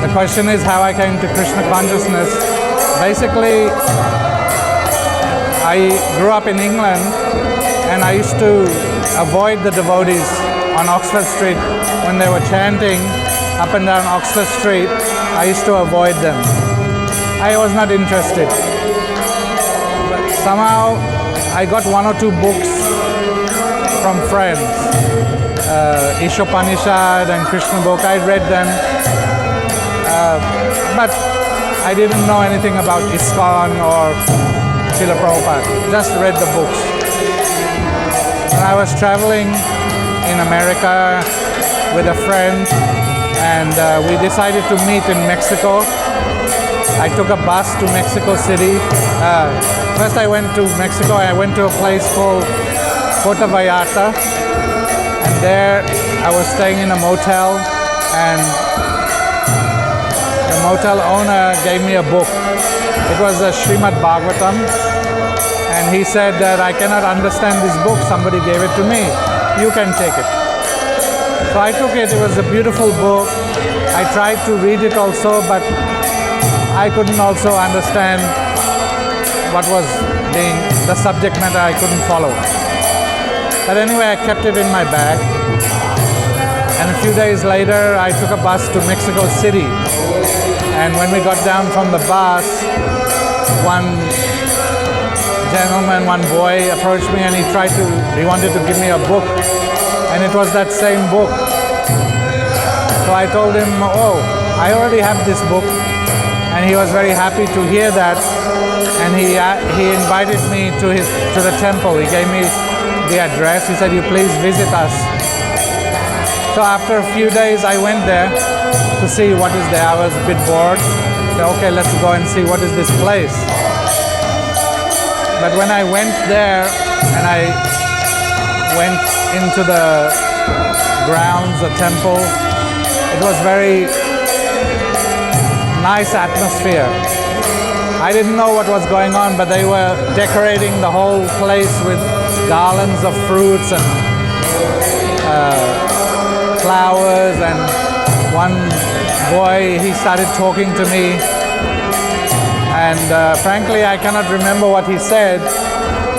The question is how I came to Krishna consciousness. Basically, I grew up in England and I used to avoid the devotees on Oxford Street when they were chanting up and down Oxford Street. I used to avoid them. I was not interested. But somehow I got one or two books from friends. Ishopanishad and Krishna book, I read them. But I didn't know anything about ISKCON or Srila Prabhupada. Just read the books. When I was traveling in America with a friend and we decided to meet in Mexico. I took a bus to Mexico City. First I went to Mexico. I went to a place called Puerto Vallarta, and there I was staying in a motel, and the motel owner gave me a book. It was a Srimad Bhagavatam, and he said that I cannot understand this book. Somebody gave it to me. You can take it. So I took it. It was a beautiful book. I tried to read it also, but I couldn't also understand what was being, the subject matter I couldn't follow. But anyway, I kept it in my bag. And a few days later, I took a bus to Mexico City. And when we got down from the bus, one gentleman, one boy approached me and he wanted to give me a book. And it was that same book. So I told him, oh, I already have this book. And he was very happy to hear that, and he invited me to the temple. He gave me the address. He said, "You please visit us." So after a few days, I went there to see what is there. I was a bit bored. I said, "Okay, let's go and see what is this place." But when I went there and I went into the grounds, the temple, it was very nice atmosphere. I didn't know what was going on, but they were decorating the whole place with garlands of fruits and flowers, and one boy, he started talking to me, and frankly I cannot remember what he said,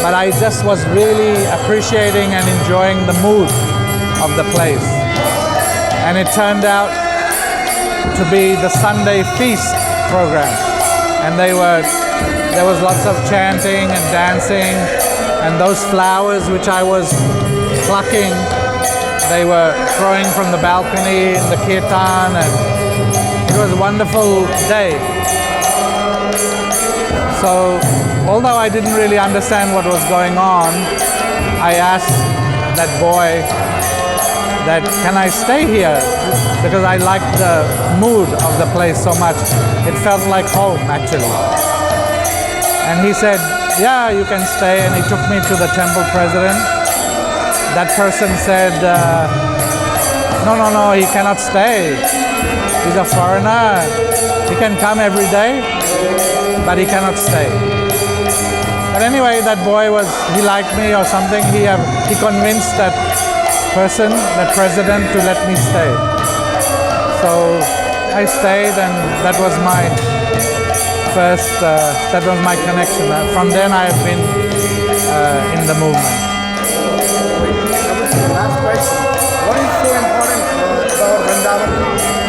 but I just was really appreciating and enjoying the mood of the place. And it turned out to be the Sunday feast program, and there was lots of chanting and dancing, and those flowers which I was plucking, they were throwing from the balcony in the kirtan, and it was a wonderful day. So although I didn't really understand what was going on, I asked that boy that, can I stay here? Because I liked the mood of the place so much. It felt like home, actually. And he said, yeah, you can stay. And he took me to the temple president. That person said, no, he cannot stay. He's a foreigner. He can come every day, but he cannot stay. But anyway, that boy he liked me or something. He convinced that person, that president, to let me stay. So I stayed, and that was my first, that was my connection. From then I have been in the movement. Last question. What is so important about Vrindavan?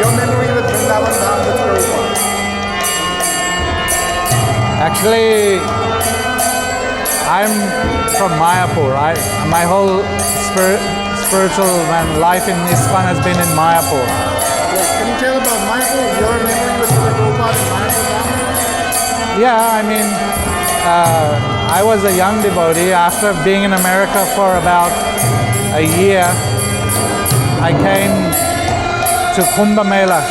Your memory with Vrindavan Dham with Prabhupada? Actually, I'm from Mayapur. My whole spiritual life in ISKCON has been in Mayapur. Yes. Can you tell about Mayapur? Your memory with Prabhupada in Mayapur? Yeah, I mean, I was a young devotee. After being in America for about a year, I came to Kumbh Mela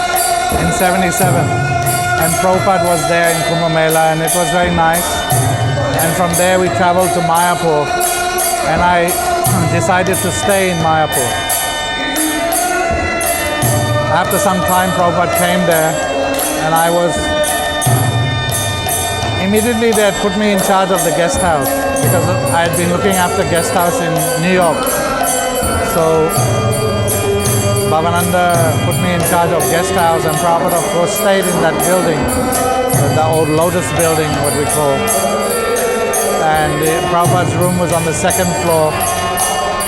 in '77, and Prabhupada was there in Kumbh Mela, and it was very nice. And from there we traveled to Mayapur, and I decided to stay in Mayapur. After some time, Prabhupada came there, and immediately they had put me in charge of the guest house, because I had been looking after guest house in New York. So Bhavananda put me in charge of guest house, and Prabhupada, of course, stayed in that building, the old Lotus building, what we call. And Prabhupada's room was on the second floor,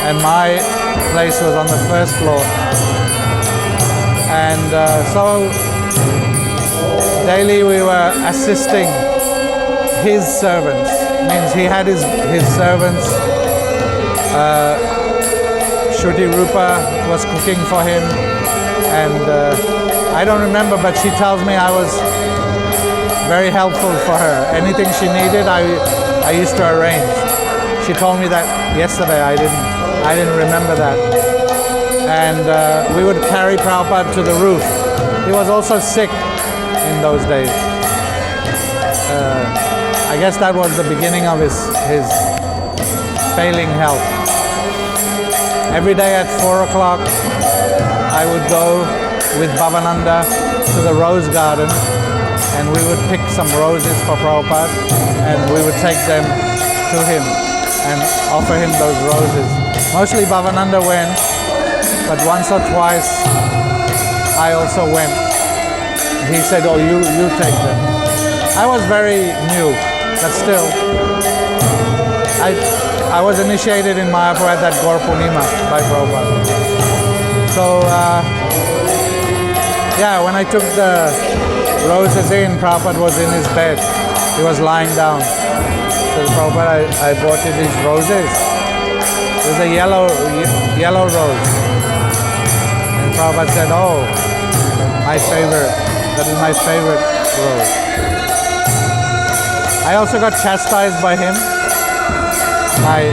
and my place was on the first floor. And so daily we were assisting his servants. Means he had his servants. Shruti Rupa was cooking for him, and I don't remember, but she tells me I was very helpful for her. Anything she needed, I used to arrange. She told me that yesterday. I didn't remember that. And we would carry Prabhupada to the roof. He was also sick in those days. I guess that was the beginning of his failing health. Every day at 4 o'clock, I would go with Bhavananda to the rose garden, and we would pick some roses for Prabhupada, and we would take them to him and offer him those roses. Mostly Bhavananda went, but once or twice I also went. He said, "Oh, you take them." I was very new, but still, I was initiated in Mayapur at that Gaur Purnima by Prabhupada. So, yeah, when I took the roses in, Prabhupada was in his bed. He was lying down. So, Prabhupada, I bought you these roses. It was a yellow rose. And Prabhupada said, "Oh, my favorite. That is my favorite rose." I also got chastised by him. My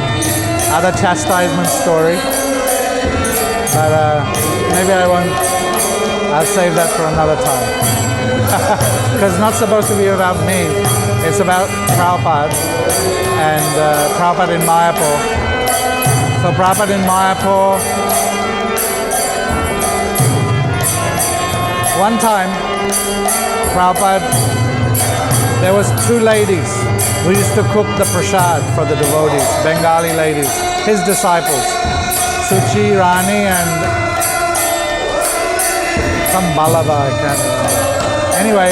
other chastisement story, but maybe I won't. I'll save that for another time. Because it's not supposed to be about me. It's about Prabhupada and Prabhupada in Mayapur. So Prabhupada in Mayapur. One time, Prabhupada, there was two ladies who used to cook the prasad for the devotees, Bengali ladies, his disciples, Suchi, Rani, and some Balaba, I can't remember. Anyway,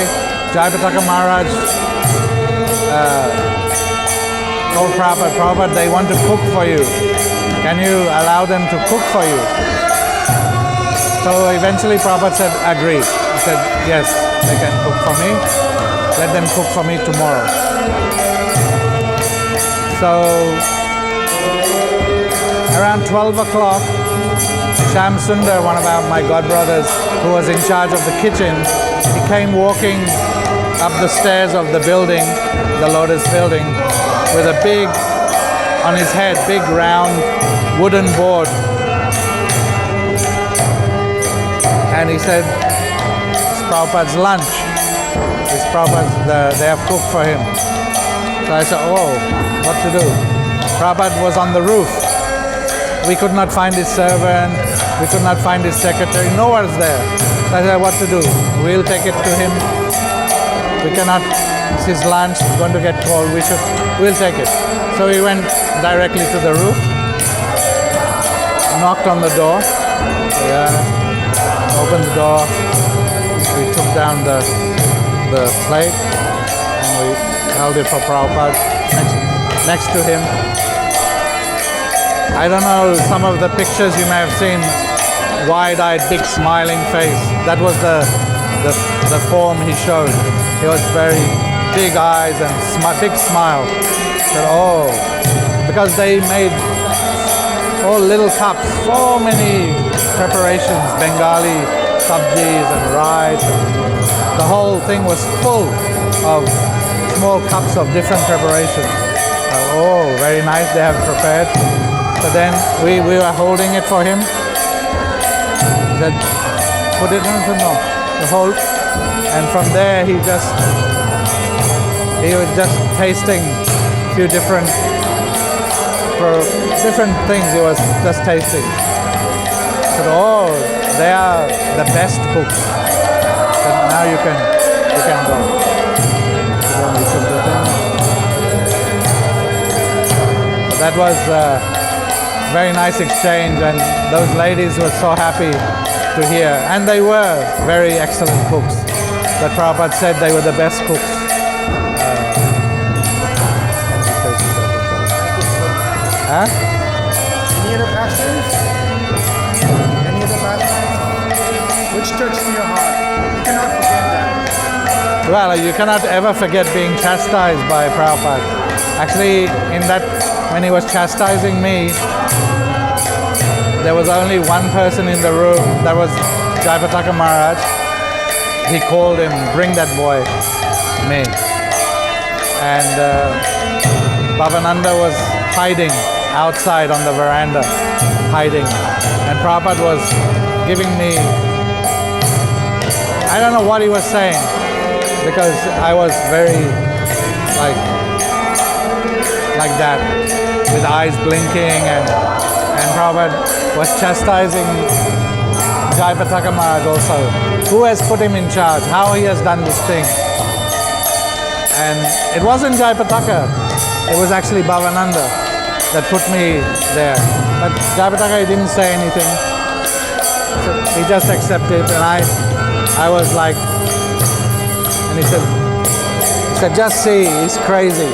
Jayapataka Maharaj told Prabhupada, they want to cook for you. Can you allow them to cook for you? So eventually Prabhupada said, agree. He said, yes, they can cook for me. Let them cook for me tomorrow. So around 12 o'clock, Sham Sundar, one of my godbrothers who was in charge of the kitchen, he came walking up the stairs of the building, the Lotus building, with a big, on his head, big round wooden board. And he said, it's Prabhupada's lunch. It's Prabhupada, they have cooked for him. So I said, oh, what to do? Prabhupada was on the roof. We could not find his servant. We could not find his secretary. No one's there. So I said, what to do? We'll take it to him. We cannot, it's his lunch, it's going to get cold. We'll take it. So we went directly to the roof, knocked on the door. Yeah, opened the door. We took down the plate and we held it for Prabhupada next to him. I don't know, some of the pictures you may have seen, wide-eyed, big smiling face. That was the form he showed. He was very big eyes and big smile. Said, oh, because they made all little cups, so many preparations, Bengali sabjis and rice. The whole thing was full of small cups of different preparations. Oh, very nice, they have prepared. So then we were holding it for him. He said, put it in, no, the whole. And from there he was just tasting a few different things he was just tasting. He said, oh, they are the best cooks. So now you can go. So we took the thing. So that was a very nice exchange, and those ladies were so happy to hear. And they were very excellent cooks. But Prabhupada said they were the best cooks. Huh? Any other pastimes? Any other pastimes? Which touched your heart? You cannot forget that. Well, you cannot ever forget being chastised by Prabhupada. Actually, in that, when he was chastising me, there was only one person in the room. That was Jayapataka Maharaj. He called him, bring that boy, me. And Bhavananda was hiding outside on the veranda, hiding. And Prabhupada was giving me, I don't know what he was saying, because I was very like that, with eyes blinking, and Prabhupada was chastising Jayapataka Maharaj also, who has put him in charge, how he has done this thing. And it wasn't Jayapataka, it was actually Bhavananda that put me there. But Jayapataka, he didn't say anything. So he just accepted, and I was like, and he said, just see, he's crazy.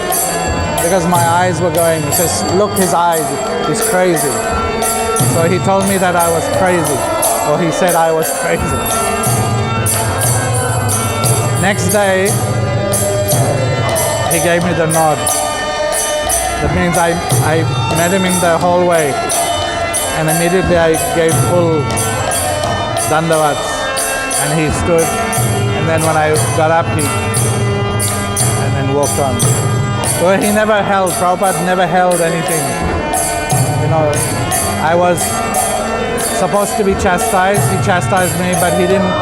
Because my eyes were going, he says, look, his eyes, he's crazy. So he told me that I was crazy, or he said I was crazy. Next day, he gave me the nod. That means I met him in the hallway, and immediately I gave full dandavats, and he stood, and then when I got up, and then walked on. So he never held, Prabhupada never held anything. You know, I was supposed to be chastised, he chastised me, but he didn't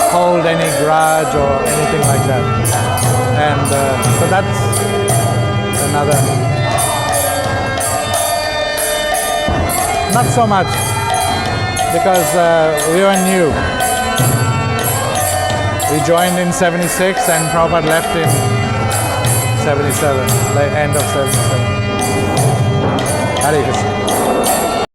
hold any grudge or anything like that. And so that's another. Not so much, because we were new. We joined in 76 and Prabhupada left in 77, like end of 77. Hare Krishna.